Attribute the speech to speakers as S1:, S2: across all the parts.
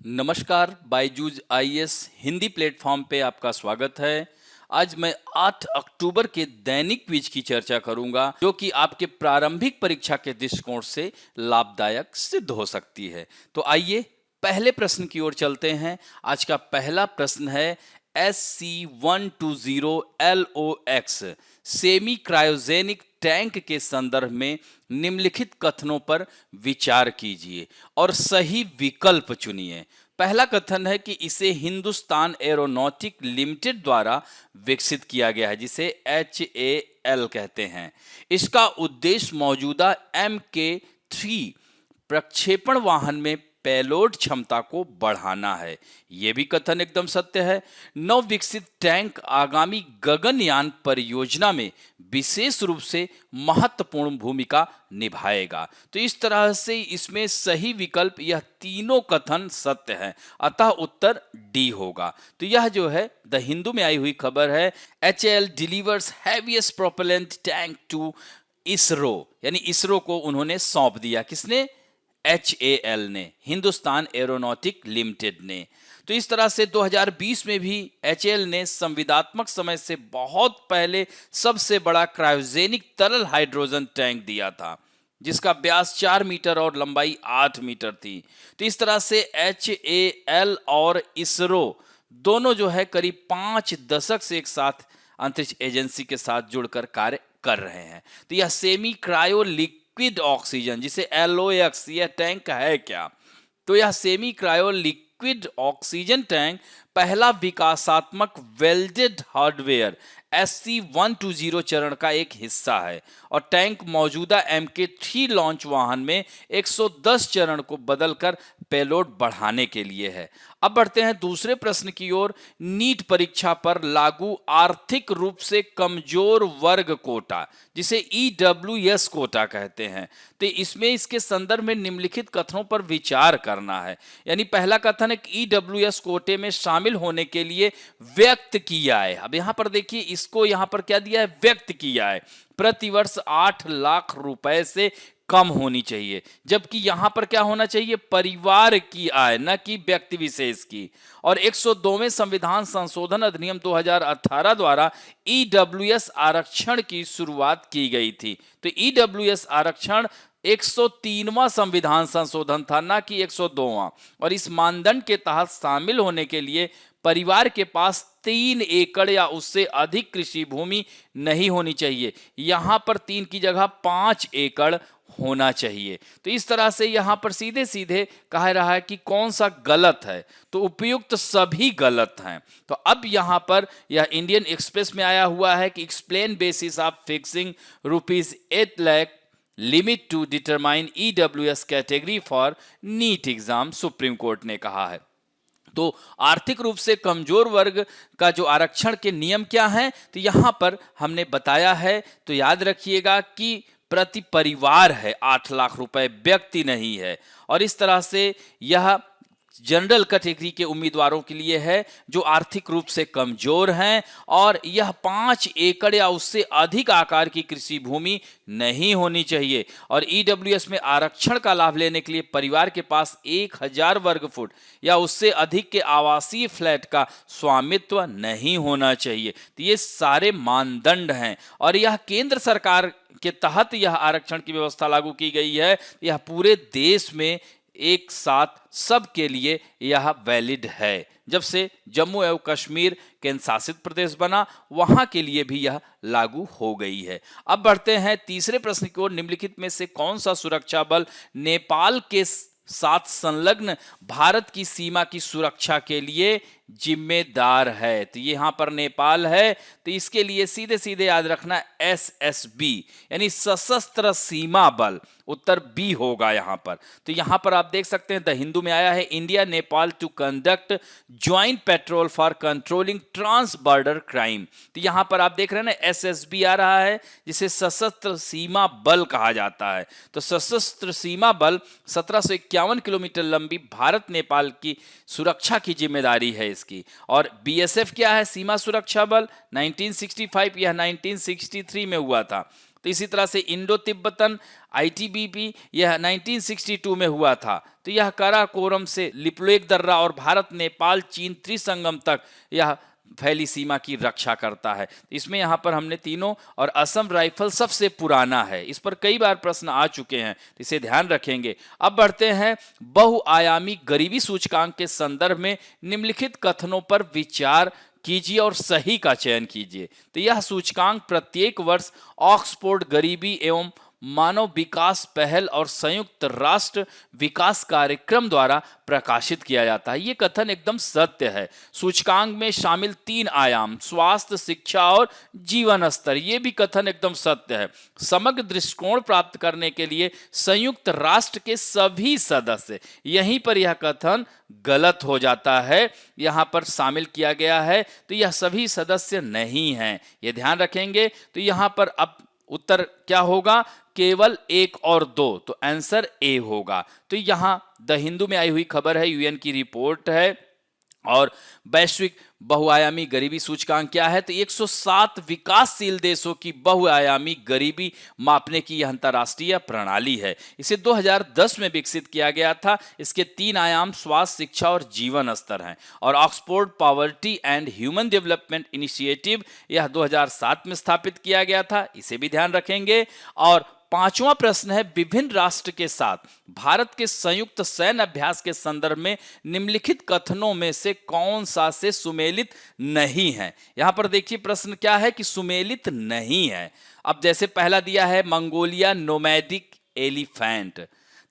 S1: नमस्कार, Byju's IAS Hindi platform पे आपका स्वागत है। आज मैं 8 अक्टूबर के दैनिक क्विज की चर्चा करूंगा, जो कि आपके प्रारंभिक परीक्षा के दृष्टिकोण से लाभदायक सिद्ध हो सकती है। तो आइए पहले प्रश्न की ओर चलते हैं। आज का पहला प्रश्न है SC120LOX सेमी क्रायोजेनिक टैंक के संदर्भ में निम्नलिखित कथनों पर विचार कीजिए और सही विकल्प चुनिए। पहला कथन है कि इसे हिंदुस्तान एरोनॉटिक लिमिटेड द्वारा विकसित किया गया है, जिसे HAL कहते हैं। इसका उद्देश्य मौजूदा MK3 प्रक्षेपण वाहन में पेलोड क्षमता को बढ़ाना है। यह भी कथन एकदम सत्य है। नव विकसित टैंक आगामी गगनयान परियोजना में विशेष रूप से महत्वपूर्ण भूमिका निभाएगा। तो इस तरह से इसमें सही विकल्प यह तीनों कथन सत्य है, अतः उत्तर डी होगा। तो यह जो है द हिंदू में आई हुई खबर है, HAL delivers heaviest propellant tank to ISRO, यानी इसरो को उन्होंने सौंप दिया। किसने? HAL ने, हिंदुस्तान एरोनॉटिक लिमिटेड ने। तो इस तरह से 2020 में भी HAL ने संविदात्मक समय से बहुत पहले सबसे बड़ा क्रायोजेनिक तरल हाइड्रोजन टैंक दिया था, जिसका व्यास 4 मीटर और लंबाई 8 मीटर थी। तो इस तरह से HAL और इसरो दोनों जो है करीब 5 दशक से एक साथ अंतरिक्ष एजेंसी के साथ जुड़कर कार्य कर रहे हैं। तो यह सेमी क्रायो लिक्विड ऑक्सीजन, जिसे LOX, यह टैंक है क्या? तो यह semi cryo liquid oxygen tank पहला विकासात्मक वेल्डेड हार्डवेयर SC120 चरण का एक हिस्सा है और टैंक मौजूदा MK3 लॉन्च वाहन में 110 चरण को बदलकर पेलोड बढ़ाने के लिए है। अब बढ़ते हैं दूसरे प्रश्न की ओर। नीट परीक्षा पर लागू आर्थिक रूप से कमजोर वर्ग कोटा, जिसे EWS कोटा कहते हैं, तो इसमें इसके संदर्भ में निम्नलिखित कथनों पर विचार करना है। यानी पहला कथन है कि EWS कोटे में शामिल होने के लिए व्यक्त किया है। अब यहां पर देखिए, इसको यहां पर क्या दिया है? व्यक्त किया है। प्रतिवर्ष 8 लाख रुपए से कम होनी चाहिए, जबकि यहां पर क्या होना चाहिए? परिवार की आय, न कि व्यक्ति विशेष की। और 102वें संविधान संशोधन अधिनियम 2018 द्वारा EWS आरक्षण की शुरुआत की गई थी। तो EWS आरक्षण 103वां संविधान संशोधन था, ना कि 102वां। और इस मानदंड के तहत शामिल होने के लिए परिवार के पास 3 एकड़ या उससे अधिक कृषि भूमि नहीं होनी चाहिए। यहां पर 3 की जगह 5 एकड़ होना चाहिए। तो इस तरह से यहां पर सीधे सीधे कह रहा है कि कौन सा गलत है, तो उपयुक्त सभी गलत हैं। तो अब यहां पर यह इंडियन एक्सप्रेस में आया हुआ है कि explain basis of fixing ₹8 lakh limit to determine EWS category for NEET exam, supreme court ने कहा है। तो आर्थिक रूप से कमजोर वर्ग का जो आरक्षण के नियम क्या हैं, तो यहां पर हमने बताया है। तो याद रखिएगा कि प्रति परिवार है 8 लाख रुपए, व्यक्ति नहीं है। और इस तरह से यह जनरल कैटेगरी के उम्मीदवारों के लिए है जो आर्थिक रूप से कमजोर हैं, और यह 5 एकड़ या उससे अधिक आकार की कृषि भूमि नहीं होनी चाहिए। और EWS में आरक्षण का लाभ लेने के लिए परिवार के पास 1000 वर्ग फुट या उससे अधिक के आवासीय फ्लैट का स्वामित्व नहीं होना चाहिए। तो ये सारे मानदंड हैं और यह केंद्र सरकार के तहत यह आरक्षण की व्यवस्था लागू की गई है। यह पूरे देश में एक साथ सबके लिए यह वैलिड है। जब से जम्मू एवं कश्मीर केंद्र शासित प्रदेश बना, वहां के लिए भी यह लागू हो गई है। अब बढ़ते हैं तीसरे प्रश्न की ओर। निम्नलिखित में से कौन सा सुरक्षा बल नेपाल के साथ संलग्न भारत की सीमा की सुरक्षा के लिए जिम्मेदार है? तो यहां पर नेपाल है, तो इसके लिए सीधे सीधे याद रखना SSB, यानी सशस्त्र सीमा बल। उत्तर बी होगा यहां पर। तो यहां पर आप देख सकते हैं द हिंदू में आया है, India Nepal to conduct joint patrol for controlling trans border crime. तो यहां पर आप देख रहे हैं ना, SSB आ रहा है, जिसे सशस्त्र सीमा बल कहा जाता है। तो सशस्त्र सीमा बल 1751 किलोमीटर लंबी भारत नेपाल की सुरक्षा की जिम्मेदारी है इसकी। और BSF क्या है? सीमा सुरक्षा बल। 1965, यह 1963 में हुआ था। तो इसी तरह से इंडो तिब्बतन ITBP यह 1962 में हुआ था। तो यह काराकोरम से लिपुलेख दर्रा और भारत नेपाल चीन त्रिसंगम तक यह फैली सीमा की रक्षा करता है। इसमें यहाँ पर हमने तीनों, और असम राइफल सबसे पुराना है, इस पर कई बार प्रश्न आ चुके हैं, इसे ध्यान रखेंगे। अब बढ़ते हैं बहुआयामी गरीबी सूचकांक के संदर्भ में निम्नलिखित कथनों पर विचार कीजिए और सही का चयन कीजिए। तो यह सूचकांक प्रत्येक वर्ष ऑक्सफोर्ड गरीबी एवं मानव विकास पहल और संयुक्त राष्ट्र विकास कार्यक्रम द्वारा प्रकाशित किया जाता है। ये कथन एकदम सत्य है। सूचकांक में शामिल 3 आयाम, स्वास्थ्य, शिक्षा और जीवन स्तर, ये भी कथन एकदम सत्य है। समग्र दृष्टिकोण प्राप्त करने के लिए संयुक्त राष्ट्र के सभी सदस्य, यहीं पर यह कथन गलत हो जाता है, यहां पर शामिल किया गया है तो यह सभी सदस्य नहीं हैं, ये ध्यान रखेंगे। तो यहां पर अब उत्तर क्या होगा, केवल 1 और 2, तो आंसर ए होगा। तो यहां द हिंदू में आई हुई खबर है, UN की रिपोर्ट है। और वैश्विक बहुआयामी गरीबी सूचकांक क्या है, तो 107 विकासशील देशों की बहुआयामी गरीबी मापने की यह अंतर्राष्ट्रीय प्रणाली है। इसे 2010 में विकसित किया गया था। इसके 3 आयाम स्वास्थ्य, शिक्षा और जीवन स्तर हैं। और Oxford poverty and human development initiative यह 2007 में स्थापित किया गया था, इसे भी ध्यान रखेंगे। और 5वां प्रश्न है, विभिन्न राष्ट्र के साथ भारत के संयुक्त सैन्य अभ्यास के संदर्भ में निम्नलिखित कथनों में से कौन सा से सुमेलित नहीं है। यहां पर देखिए प्रश्न क्या है कि सुमेलित नहीं है। अब जैसे पहला दिया है मंगोलिया नोमैडिक एलिफेंट,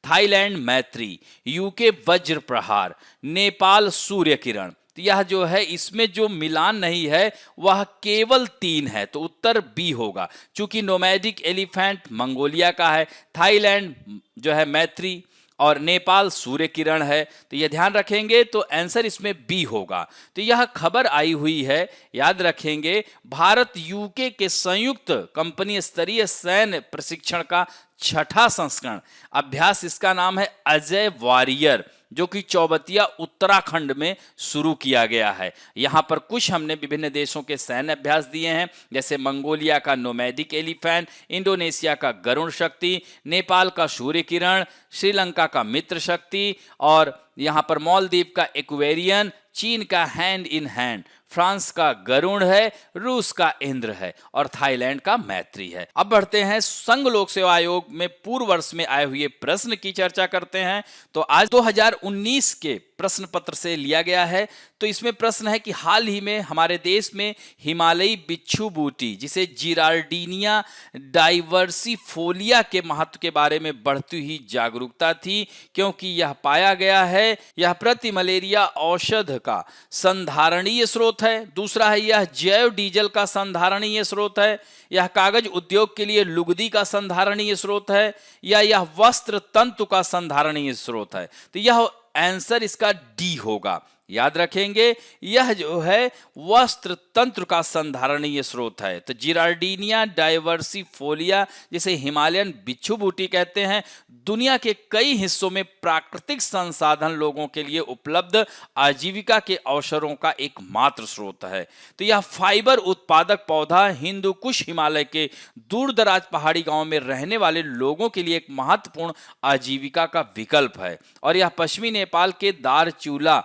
S1: थाईलैंड मैत्री, UK वज्र प्रहार, नेपाल सूर्य किरण। तो यह जो है इसमें जो मिलान नहीं है वह केवल 3 है, तो उत्तर बी होगा। चूंकि नोमैडिक एलिफेंट मंगोलिया का है, थाईलैंड जो है मैत्री और नेपाल सूर्य किरण है, तो यह ध्यान रखेंगे। तो आंसर इसमें बी होगा। तो यह खबर आई हुई है, याद रखेंगे, भारत UK के संयुक्त कंपनी स्तरीय सैन्य प्रशिक्षण का 6ठा संस्करण अभ्यास, इसका नाम है अजय वॉरियर, जो कि चौबतिया उत्तराखंड में शुरू किया गया है। यहां पर कुछ हमने विभिन्न देशों के सैन्य अभ्यास दिए हैं, जैसे मंगोलिया का नोमैडिक एलिफेंट, इंडोनेशिया का गरुण शक्ति, नेपाल का सूर्य किरण, श्रीलंका का मित्र शक्ति, और यहां पर मालदीव का एक्वेरियन, चीन का हैंड इन हैंड, फ्रांस का गरुण है, रूस का इंद्र है और थाईलैंड का मैत्री है। अब बढ़ते हैं संघ लोक सेवा आयोग में पूर्व वर्ष में आए हुए प्रश्न की चर्चा करते हैं। तो आज 2019 के प्रश्न पत्र से लिया गया है। तो इसमें प्रश्न है कि हाल ही में हमारे देश में हिमालयी बिच्छू बूटी, जिसे जिराल्डिनिया डाइवर्सिफोलिया के महत्व के बारे में बढ़ती हुई जागरूकता थी, क्योंकि यह पाया गया है यह प्रति मलेरिया औषध का संधारणीय स्रोत है। दूसरा है यह जैव डीजल का संधारणीय स्रोत है, यह कागज उद्योग के लिए लुगदी का संधारणीय स्रोत है, या यह वस्त्र तंतु का संधारणीय स्रोत है। तो यह आंसर इसका डी होगा। याद रखेंगे, यह जो है वस्त्र तंत्र का संधारणीय स्रोत है। तो जिराल्डिनिया डाइवर्सिफोलिया, जिसे हिमालयन बिच्छू बूटी कहते हैं, दुनिया के कई हिस्सों में प्राकृतिक संसाधन लोगों के लिए उपलब्ध आजीविका के अवसरों का एकमात्र स्रोत है। तो यह फाइबर उत्पादक पौधा हिंदू कुश हिमालय के दूर दराज पहाड़ी गांवों में रहने वाले लोगों के लिए एक महत्वपूर्ण आजीविका का विकल्प है। और यह पश्चिमी नेपाल के दारचूला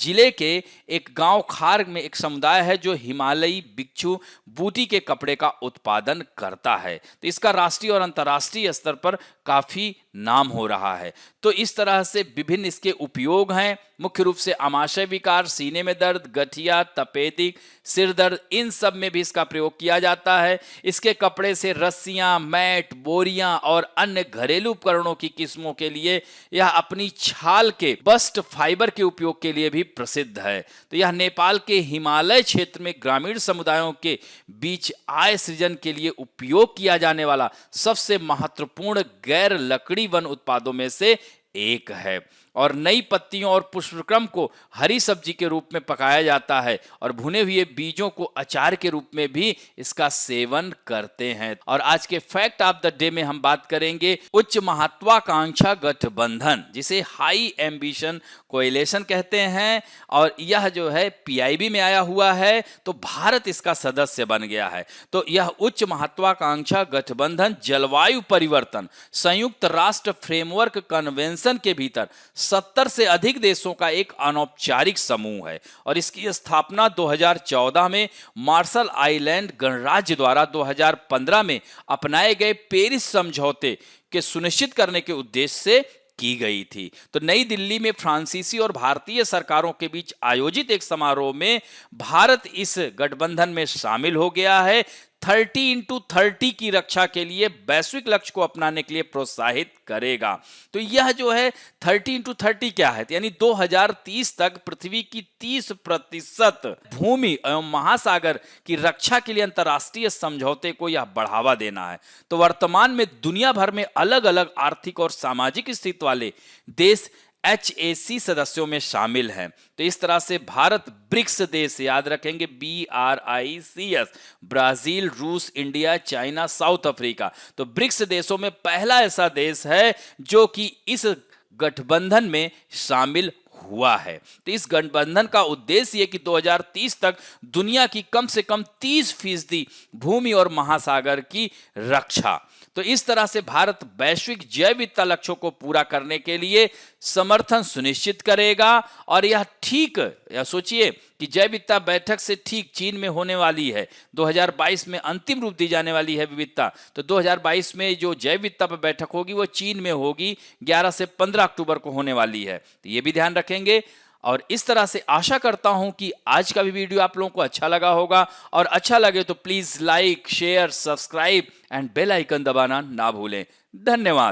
S1: जिले के एक गांव खार में एक समुदाय है जो हिमालयी बिच्छू बूटी के कपड़े का उत्पादन करता है। तो इसका राष्ट्रीय और अंतर्राष्ट्रीय स्तर पर काफी नाम हो रहा है। तो इस तरह से विभिन्न इसके उपयोग हैं, मुख्य रूप से आमाशय विकार, सीने में दर्द, गठिया, तपेदिक, सिर दर्द, इन सब में भी इसका प्रयोग किया जाता है। इसके कपड़े से रस्सियां, मैट, बोरियां और अन्य घरेलू उपकरणों की किस्मों के लिए यह अपनी छाल के बस्ट फाइबर के उपयोग के लिए भी प्रसिद्ध है। तो यह नेपाल के हिमालय क्षेत्र में ग्रामीण समुदायों के बीच आय सृजन के लिए उपयोग किया जाने वाला सबसे महत्वपूर्ण गैर लकड़ी वन उत्पादों में से एक है। और नई पत्तियों और पुष्पक्रम को हरी सब्जी के रूप में पकाया जाता है और भुने हुए बीजों को अचार के रूप में भी इसका सेवन करते हैं। और आज के फैक्ट ऑफ द डे में हम बात करेंगे उच्च महत्वाकांक्षा गठबंधन, जिसे हाई एम्बिशन कोएलिशन कहते हैं, और यह जो है पीआईबी में आया हुआ है, तो भारत इसका सदस्य बन गया है। तो यह उच्च महत्वाकांक्षा गठबंधन जलवायु परिवर्तन संयुक्त राष्ट्र फ्रेमवर्क कन्वेंशन के भीतर 70 से अधिक देशों का एक अनौपचारिक समूह है और इसकी स्थापना 2014 में मार्शल आइलैंड गणराज्य द्वारा 2015 में अपनाए गए पेरिस समझौते के सुनिश्चित करने के उद्देश्य से की गई थी। तो नई दिल्ली में फ्रांसीसी और भारतीय सरकारों के बीच आयोजित एक समारोह में भारत इस गठबंधन में शामिल हो गया है। 30x30 की रक्षा के लिए वैश्विक लक्ष्य को अपनाने के लिए प्रोत्साहित करेगा। तो यह जो है 30x30 क्या है, यानी 2030 तक पृथ्वी की 30% भूमि एवं महासागर की रक्षा के लिए अंतर्राष्ट्रीय समझौते को यह बढ़ावा देना है। तो वर्तमान में दुनिया भर में अलग अलग आर्थिक और सामाजिक स्थिति वाले देश HAC सदस्यों में शामिल हैं। तो इस तरह से भारत ब्रिक्स देश, याद रखेंगे BRICS, ब्राजील, रूस, इंडिया, चाइना, साउथ अफ्रीका, तो ब्रिक्स देशों में पहला ऐसा देश है जो कि इस गठबंधन में शामिल हुआ है। तो इस गठबंधन का उद्देश्य ये कि 2030 तक दुनिया की कम से कम 30% भूमि और महासागर की रक्षा। तो इस तरह से भारत वैश्विक जैव विविधता लक्ष्यों को पूरा करने के लिए समर्थन सुनिश्चित करेगा। और यह ठीक, या सोचिए कि जैव विविधता बैठक से ठीक चीन में होने वाली है, 2022 में अंतिम रूप दी जाने वाली है विविधता। तो 2022 में जो जैव विविधता पर बैठक होगी वो चीन में होगी, 11 से 15 अक्टूबर को होने वाली है। तो ये भी ध्यान रखेंगे। और इस तरह से आशा करता हूं कि आज का भी वीडियो आप लोगों को अच्छा लगा होगा, और अच्छा लगे तो please like, share, subscribe and bell icon दबाना ना भूलें। धन्यवाद।